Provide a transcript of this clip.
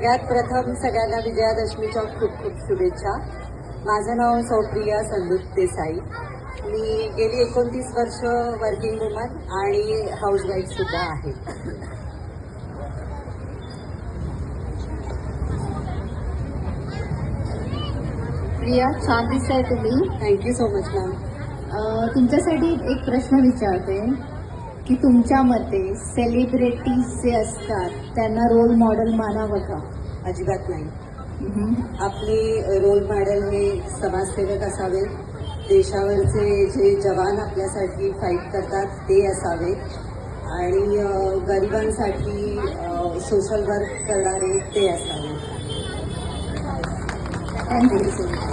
सगळ्यात प्रथम सगळ्यांना विजयादशमीच्या खूप खूप शुभेच्छा. माझं नाव सौप्रिया संदीप देसाई. मी गेली 29 वर्ष वर्किंग वुमन आणि हाऊसवाईफ सुद्धा आहे. प्रिया, छान दिसताय तुम्ही. Thank you so much ma'am. तुमच्यासाठी एक प्रश्न विचारते की तुमच्या मते सेलिब्रिटीज जे असतात त्यांना रोल मॉडेल मानावं का? अजिबात नाही. आपले रोल मॉडेल हे समाजसेवक असावे, देशावरचे जे जवान आपल्यासाठी फाईट करतात ते असावे आणि गरिबांसाठी सोशल वर्क करणारे ते असावे. थँक्यू.